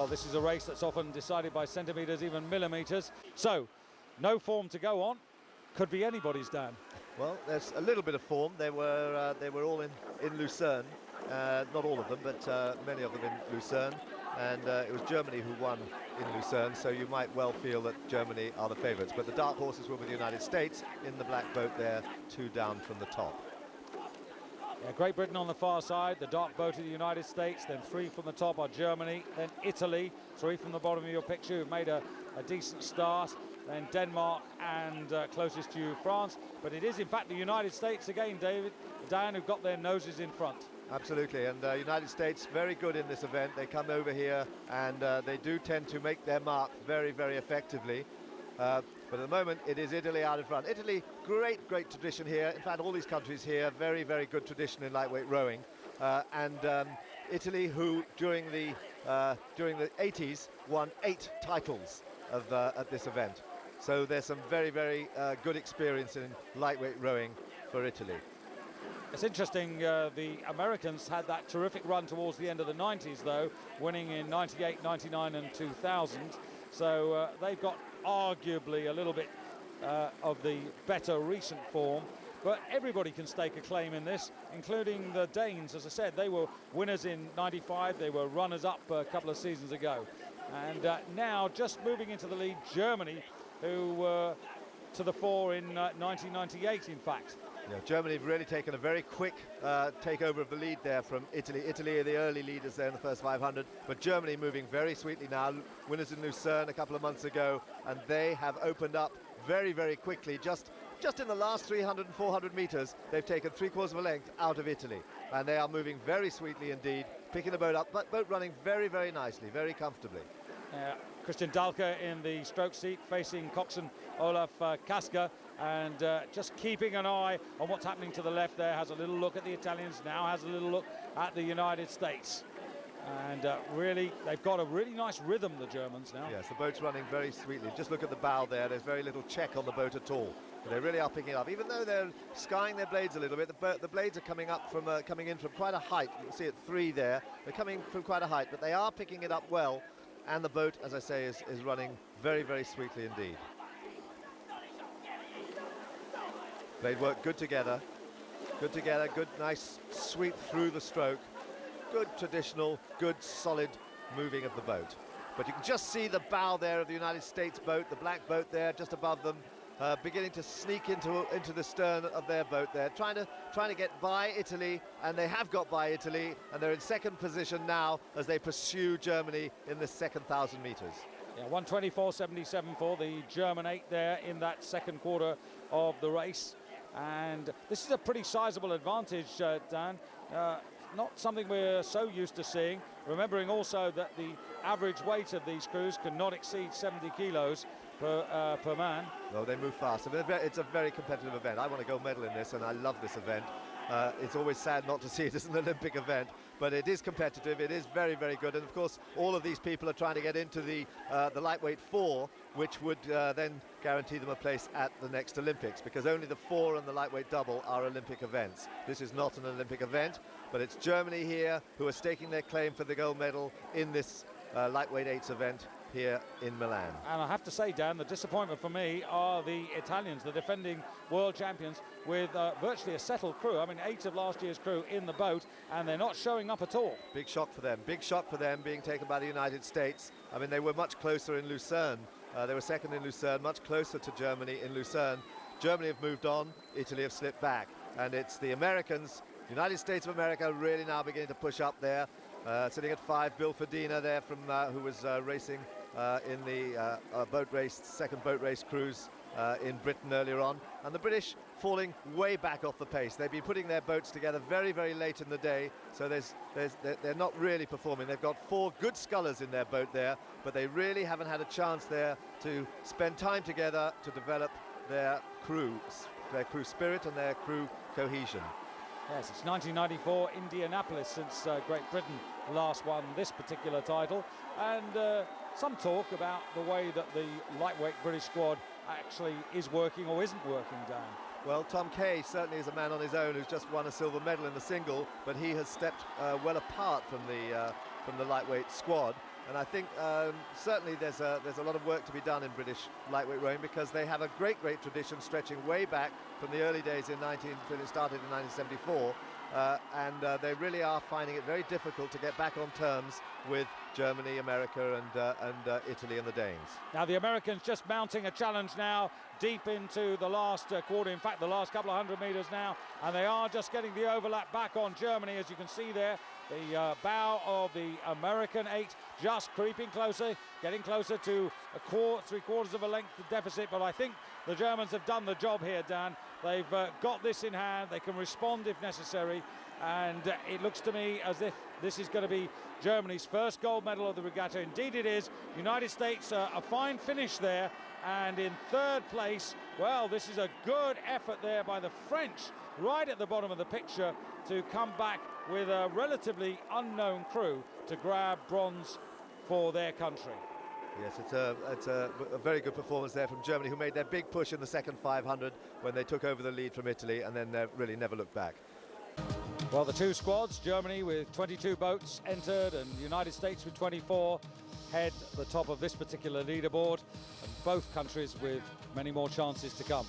Well, this is a race that's often decided by centimetres, even millimetres. So, no form to go on. Could be anybody's, Dan. Well, there's a little bit of form. They were all in Lucerne. Not all of them, but many of them in Lucerne. And it was Germany who won in Lucerne, so you might well feel that Germany are the favourites. But the dark horses were with the United States in the black boat there, 2 down from the top. Yeah, Great Britain on the far side, the dark boat of the United States, then 3 from the top are Germany, then Italy, 3 from the bottom of your picture, who've made a decent start, then Denmark and closest to you, France. But it is in fact the United States again, Dan, who've got their noses in front. Absolutely, and United States very good in this event. They come over here and they do tend to make their mark very, very effectively. But at the moment it is Italy out in front. Italy, great tradition here. In fact, all these countries here, very, very good tradition in lightweight rowing. Italy, who during the 80s won 8 titles at this event. So there's some very, very good experience in lightweight rowing for Italy. It's interesting, the Americans had that terrific run towards the end of the 90s, though, winning in 98, 99 and 2000. So they've got arguably a little bit of the better recent form. But everybody can stake a claim in this, including the Danes. As I said, they were winners in 95. They were runners-up a couple of seasons ago. And now, just moving into the lead, Germany, who were to the fore in 1998, in fact. Yeah, Germany have really taken a very quick takeover of the lead there from Italy. Italy are the early leaders there in the first 500, but Germany moving very sweetly now. Winners in Lucerne a couple of months ago, and they have opened up very, very quickly. Just in the last 300 and 400 metres, they've taken 3/4 of a length out of Italy, and they are moving very sweetly indeed, picking the boat up, but boat running very, very nicely, very comfortably. Christian Dahlke in the stroke seat facing coxswain Olaf Kaska, and just keeping an eye on what's happening to the left there. Has a little look at the Italians, now has a little look at the United States. And really, they've got a really nice rhythm, the Germans now. Yes, the boat's running very sweetly. Just look at the bow there. There's very little check on the boat at all. But they really are picking it up. Even though they're skying their blades a little bit, the blades are coming in from quite a height. You can see at 3 there. They're coming from quite a height, but they are picking it up well. And the boat, as I say, is running very, very sweetly indeed. They work good together, good, nice sweep through the stroke. Good traditional, good solid moving of the boat. But you can just see the bow there of the United States boat, the black boat there just above them, beginning to sneak into the stern of their boat there, trying to get by Italy, and they have got by Italy, and they're in second position now as they pursue Germany in the second 1,000 metres. Yeah, 1:24.77 for the German 8 there in that second quarter of the race. And this is a pretty sizable advantage, Dan. Not something we're so used to seeing, remembering also that the average weight of these crews cannot exceed 70 kilos per man. No, they move fast. It's a very competitive event. I want a gold medal in this, and I love this event. It's always sad not to see it as an Olympic event, but it is competitive. It is very, very good. And of course, all of these people are trying to get into the lightweight 4, which would then guarantee them a place at the next Olympics, because only the 4 and the lightweight double are Olympic events. This is not an Olympic event, but it's Germany here who are staking their claim for the gold medal in this lightweight 8s event here in Milan. And I have to say, Dan, the disappointment for me are the Italians, the defending world champions, with virtually a settled crew. I mean, 8 of last year's crew in the boat, and they're not showing up at all. Big shock for them. Big shock for them being taken by the United States. I mean, they were much closer in Lucerne. They were second in Lucerne, much closer to Germany in Lucerne. Germany have moved on, Italy have slipped back. And it's the Americans, United States of America, really now beginning to push up there. Sitting at 5, Bill Fadina there from who was racing in the second boat race cruise in Britain earlier on, and the British falling way back off the pace. They've been putting their boats together very, very late in the day, so they're not really performing. They've got 4 good scullers in their boat there, but they really haven't had a chance there to spend time together to develop their crew spirit and their crew cohesion. Yes, it's 1994 Indianapolis since Great Britain last won this particular title, and some talk about the way that the lightweight British squad actually is working or isn't working, Dan. Well, Tom Kay certainly is a man on his own who's just won a silver medal in the single, but he has stepped well apart from the from the lightweight squad. And I think certainly there's a lot of work to be done in British lightweight rowing, because they have a great tradition stretching way back from the early days when it started in 1974. And they really are finding it very difficult to get back on terms with Germany, America, and Italy and the Danes. Now the Americans just mounting a challenge now, deep into the last quarter, in fact the last couple of 100 metres now, and they are just getting the overlap back on Germany, as you can see there. The bow of the American 8 just creeping closer, getting closer to three-quarters of a length deficit, but I think the Germans have done the job here, Dan. They've got this in hand, they can respond if necessary, and it looks to me as if this is going to be Germany's first gold medal of the regatta. Indeed it is. United States, a fine finish there, and in third place, well, this is a good effort there by the French, right at the bottom of the picture, to come back with a relatively unknown crew to grab bronze for their country. Yes, it's a very good performance there from Germany, who made their big push in the second 500 when they took over the lead from Italy, and then they really never looked back. Well, the two squads, Germany with 22 boats entered and United States with 24, head the top of this particular leaderboard, and both countries with many more chances to come.